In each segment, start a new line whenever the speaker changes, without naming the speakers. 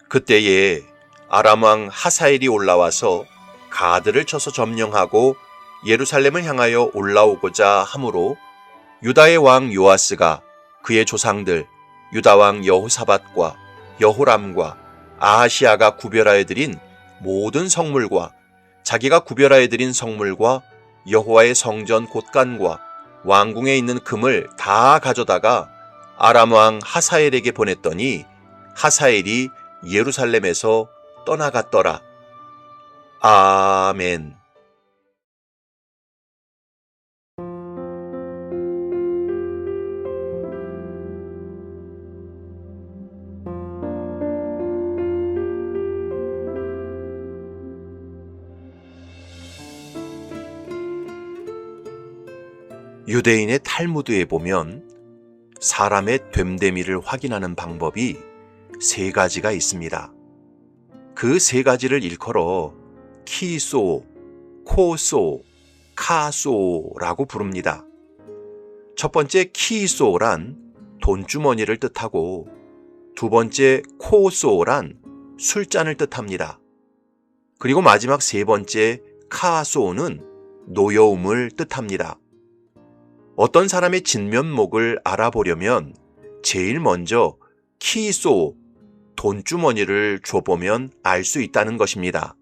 그때에 아람 왕 하사엘이 올라와서 가드를 쳐서 점령하고 예루살렘을 향하여 올라오고자 하므로 유다의 왕 요아스가 그의 조상들 유다 왕 여호사밧과 여호람과 아하시아가 구별하여 드린 모든 성물과 자기가 구별하여 드린 성물과 여호와의 성전 곳간과 왕궁에 있는 금을 다 가져다가 아람 왕 하사엘에게 보냈더니 하사엘이 예루살렘에서 떠나갔더라. 아멘. 유대인의 탈무드에 보면 사람의 됨됨이를 확인하는 방법이 세 가지가 있습니다. 그 세 가지를 일컬어 키소, 코소, 카소라고 부릅니다. 첫 번째 키소란 돈주머니를 뜻하고 두 번째 코소란 술잔을 뜻합니다. 그리고 마지막 세 번째 카소는 노여움을 뜻합니다. 어떤 사람의 진면목을 알아보려면 제일 먼저 키소, 돈주머니를 줘보면 알 수 있다는 것입니다.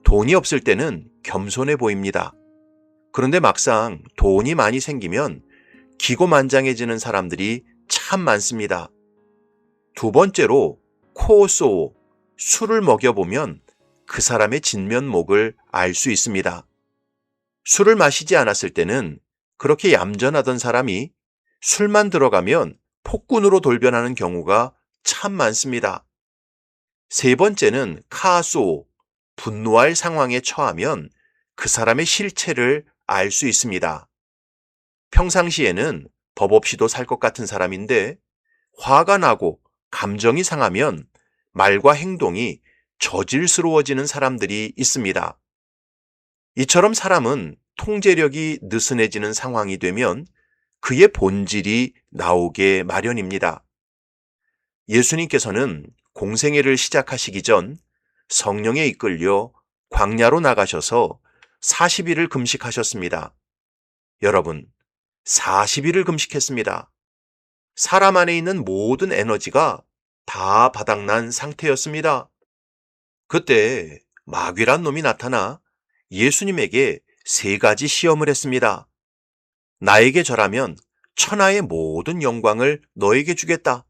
돈이 없을 때는 겸손해 보입니다. 그런데 막상 돈이 많이 생기면 기고만장해지는 사람들이 참 많습니다. 두 번째로 코소, 술을 먹여보면 그 사람의 진면목을 알 수 있습니다. 술을 마시지 않았을 때는 그렇게 얌전하던 사람이 술만 들어가면 폭군으로 돌변하는 경우가 참 많습니다. 세 번째는 카소, 분노할 상황에 처하면 그 사람의 실체를 알 수 있습니다. 평상시에는 법 없이도 살 것 같은 사람인데 화가 나고 감정이 상하면 말과 행동이 저질스러워지는 사람들이 있습니다. 이처럼 사람은 통제력이 느슨해지는 상황이 되면 그의 본질이 나오게 마련입니다. 예수님께서는 공생애를 시작하시기 전 성령에 이끌려 광야로 나가셔서 40일을 금식하셨습니다. 여러분, 40일을 금식했습니다. 사람 안에 있는 모든 에너지가 다 바닥난 상태였습니다. 그때 마귀란 놈이 나타나 예수님에게 세 가지 시험을 했습니다. 나에게 절하면 천하의 모든 영광을 너에게 주겠다.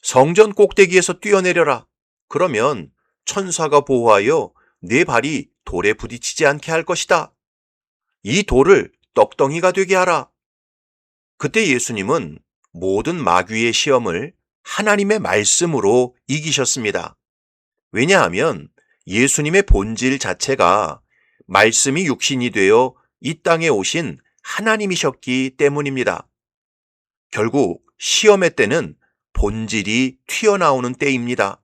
성전 꼭대기에서 뛰어내려라. 그러면 천사가 보호하여 네 발이 돌에 부딪히지 않게 할 것이다. 이 돌을 떡덩이가 되게 하라. 그때 예수님은 모든 마귀의 시험을 하나님의 말씀으로 이기셨습니다. 왜냐하면 예수님의 본질 자체가 말씀이 육신이 되어 이 땅에 오신 하나님이셨기 때문입니다. 결국 시험의 때는 본질이 튀어나오는 때입니다.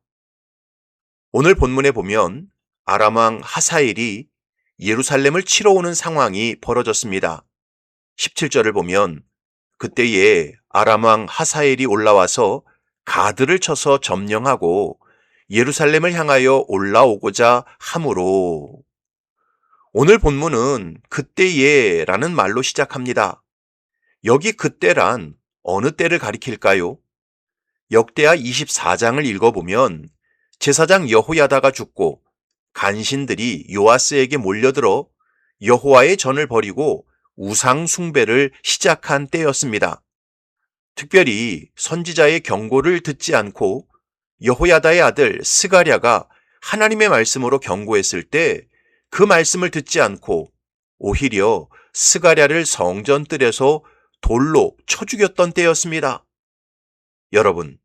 오늘 본문에 보면 아람 왕 하사엘이 예루살렘을 치러 오는 상황이 벌어졌습니다. 17절을 보면 그때에 아람 왕 하사엘이 올라와서 가드를 쳐서 점령하고 예루살렘을 향하여 올라오고자 하므로. 오늘 본문은 그때에 라는 말로 시작합니다. 여기 그때란 어느 때를 가리킬까요? 역대하 24장을 읽어보면 제사장 여호야다가 죽고 간신들이 요아스에게 몰려들어 여호와의 전을 버리고 우상 숭배를 시작한 때였습니다. 특별히 선지자의 경고를 듣지 않고 여호야다의 아들 스가랴가 하나님의 말씀으로 경고했을 때 그 말씀을 듣지 않고 오히려 스가랴를 성전 뜰에서 돌로 쳐 죽였던 때였습니다. 여러분,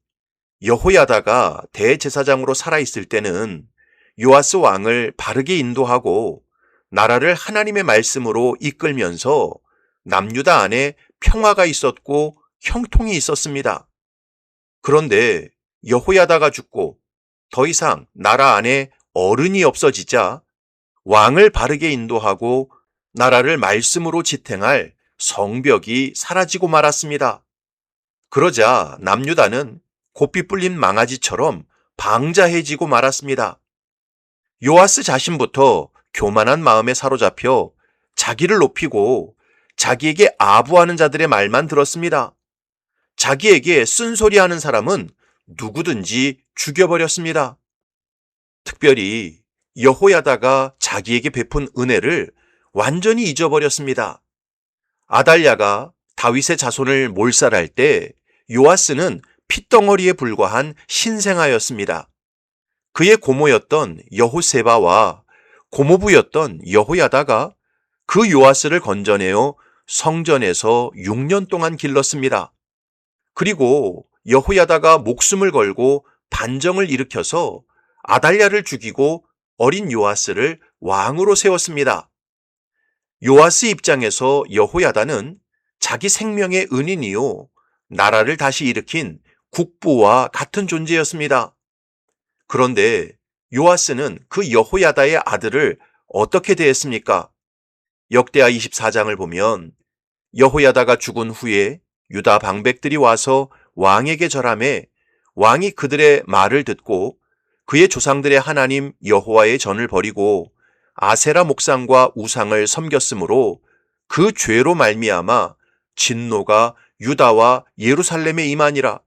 여호야다가 대제사장으로 살아있을 때는 요아스 왕을 바르게 인도하고 나라를 하나님의 말씀으로 이끌면서 남유다 안에 평화가 있었고 형통이 있었습니다. 그런데 여호야다가 죽고 더 이상 나라 안에 어른이 없어지자 왕을 바르게 인도하고 나라를 말씀으로 지탱할 성벽이 사라지고 말았습니다. 그러자 남유다는 고삐 뿔린 망아지처럼 방자해지고 말았습니다. 요아스 자신부터 교만한 마음에 사로잡혀 자기를 높이고 자기에게 아부하는 자들의 말만 들었습니다. 자기에게 쓴소리하는 사람은 누구든지 죽여버렸습니다. 특별히 여호야다가 자기에게 베푼 은혜를 완전히 잊어버렸습니다. 아달랴가 다윗의 자손을 몰살할 때 요아스는 핏덩어리에 불과한 신생아였습니다. 그의 고모였던 여호세바와 고모부였던 여호야다가 그 요아스를 건져내어 성전에서 6년 동안 길렀습니다. 그리고 여호야다가 목숨을 걸고 반정을 일으켜서 아달랴를 죽이고 어린 요아스를 왕으로 세웠습니다. 요아스 입장에서 여호야다는 자기 생명의 은인이요 나라를 다시 일으킨 국부와 같은 존재였습니다. 그런데 요아스는 그 여호야다의 아들을 어떻게 대했습니까? 역대하 24장을 보면 여호야다가 죽은 후에 유다 방백들이 와서 왕에게 절하매 왕이 그들의 말을 듣고 그의 조상들의 하나님 여호와의 전을 버리고 아세라 목상과 우상을 섬겼으므로 그 죄로 말미암아 진노가 유다와 예루살렘에 임하니라.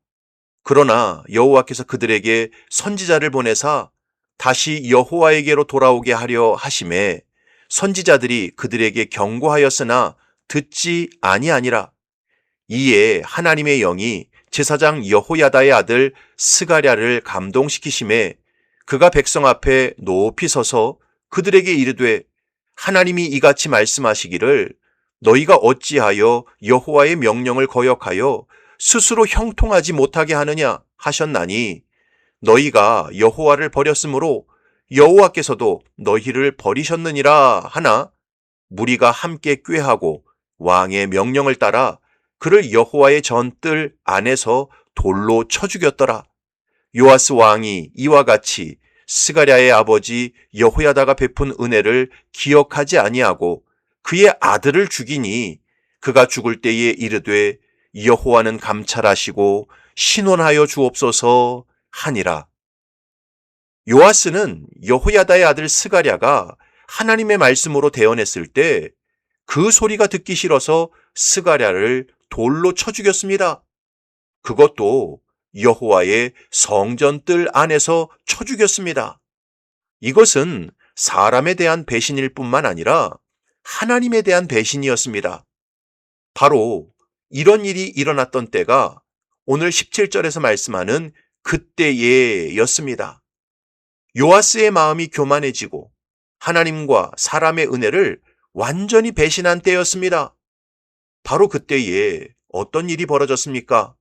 그러나 여호와께서 그들에게 선지자를 보내사 다시 여호와에게로 돌아오게 하려 하심에 선지자들이 그들에게 경고하였으나 듣지 아니하니라. 이에 하나님의 영이 제사장 여호야다의 아들 스가랴를 감동시키심에 그가 백성 앞에 높이 서서 그들에게 이르되 하나님이 이같이 말씀하시기를 너희가 어찌하여 여호와의 명령을 거역하여 스스로 형통하지 못하게 하느냐 하셨나니 너희가 여호와를 버렸으므로 여호와께서도 너희를 버리셨느니라 하나 무리가 함께 꾀하고 왕의 명령을 따라 그를 여호와의 전뜰 안에서 돌로 쳐 죽였더라. 요아스 왕이 이와 같이 스가랴의 아버지 여호야다가 베푼 은혜를 기억하지 아니하고 그의 아들을 죽이니 그가 죽을 때에 이르되 여호와는 감찰하시고 신원하여 주옵소서 하니라. 요아스는 여호야다의 아들 스가랴가 하나님의 말씀으로 대언했을 때 그 소리가 듣기 싫어서 스가랴를 돌로 쳐 죽였습니다. 그것도 여호와의 성전뜰 안에서 쳐 죽였습니다. 이것은 사람에 대한 배신일 뿐만 아니라 하나님에 대한 배신이었습니다. 바로 이런 일이 일어났던 때가 오늘 17절에서 말씀하는 그때예였습니다. 요아스의 마음이 교만해지고 하나님과 사람의 은혜를 완전히 배신한 때였습니다. 바로 그때에 어떤 일이 벌어졌습니까?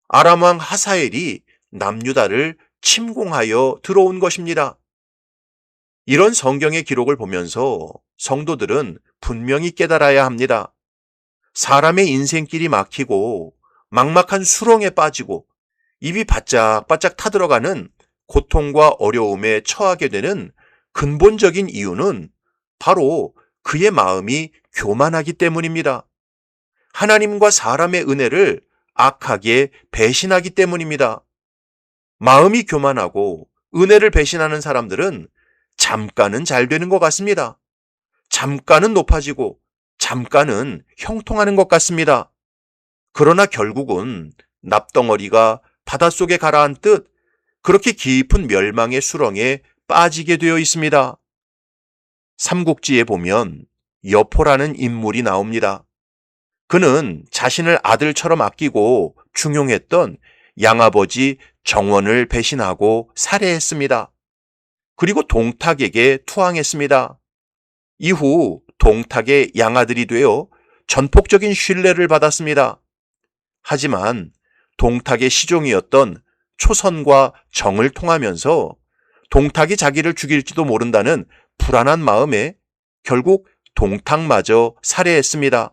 아람 왕 하사엘이 남유다를 침공하여 들어온 것입니다. 이런 성경의 기록을 보면서 성도들은 분명히 깨달아야 합니다. 사람의 인생길이 막히고 막막한 수렁에 빠지고 입이 바짝바짝 타들어가는 고통과 어려움에 처하게 되는 근본적인 이유는 바로 그의 마음이 교만하기 때문입니다. 하나님과 사람의 은혜를 악하게 배신하기 때문입니다. 마음이 교만하고 은혜를 배신하는 사람들은 잠깐은 잘 되는 것 같습니다. 잠깐은 높아지고 잠깐은 형통하는 것 같습니다. 그러나 결국은 납덩어리가 바닷속에 가라앉듯 그렇게 깊은 멸망의 수렁에 빠지게 되어 있습니다. 삼국지에 보면 여포라는 인물이 나옵니다. 그는 자신을 아들처럼 아끼고 중용했던 양아버지 정원을 배신하고 살해했습니다. 그리고 동탁에게 투항했습니다. 이후 동탁의 양아들이 되어 전폭적인 신뢰를 받았습니다. 하지만 동탁의 시종이었던 초선과 정을 통하면서 동탁이 자기를 죽일지도 모른다는 불안한 마음에 결국 동탁마저 살해했습니다.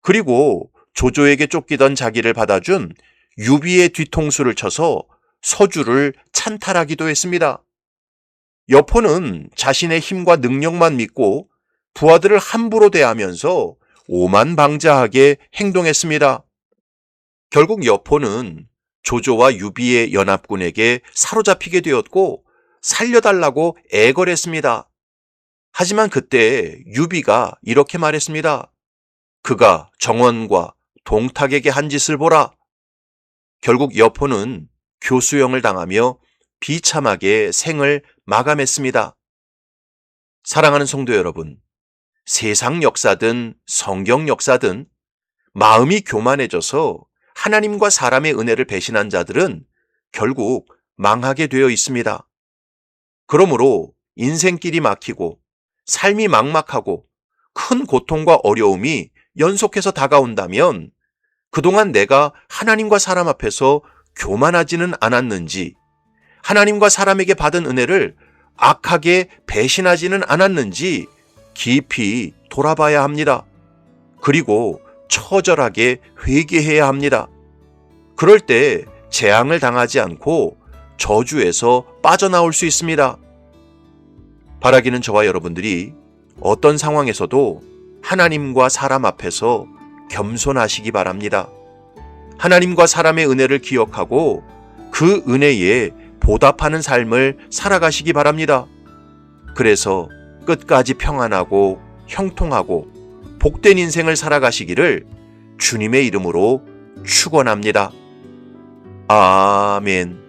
그리고 조조에게 쫓기던 자기를 받아준 유비의 뒤통수를 쳐서 서주를 찬탈하기도 했습니다. 여포는 자신의 힘과 능력만 믿고 부하들을 함부로 대하면서 오만방자하게 행동했습니다. 결국 여포는 조조와 유비의 연합군에게 사로잡히게 되었고 살려달라고 애걸했습니다. 하지만 그때 유비가 이렇게 말했습니다. 그가 정원과 동탁에게 한 짓을 보라. 결국 여포는 교수형을 당하며 비참하게 생을 마감했습니다. 사랑하는 성도 여러분, 세상 역사든 성경 역사든 마음이 교만해져서 하나님과 사람의 은혜를 배신한 자들은 결국 망하게 되어 있습니다. 그러므로 인생길이 막히고 삶이 막막하고 큰 고통과 어려움이 연속해서 다가온다면 그동안 내가 하나님과 사람 앞에서 교만하지는 않았는지, 하나님과 사람에게 받은 은혜를 악하게 배신하지는 않았는지 깊이 돌아봐야 합니다. 그리고 처절하게 회개해야 합니다. 그럴 때 재앙을 당하지 않고 저주에서 빠져나올 수 있습니다. 바라기는 저와 여러분들이 어떤 상황에서도 하나님과 사람 앞에서 겸손하시기 바랍니다. 하나님과 사람의 은혜를 기억하고 그 은혜에 보답하는 삶을 살아가시기 바랍니다. 그래서 끝까지 평안하고 형통하고 복된 인생을 살아가시기를 주님의 이름으로 축원합니다. 아멘.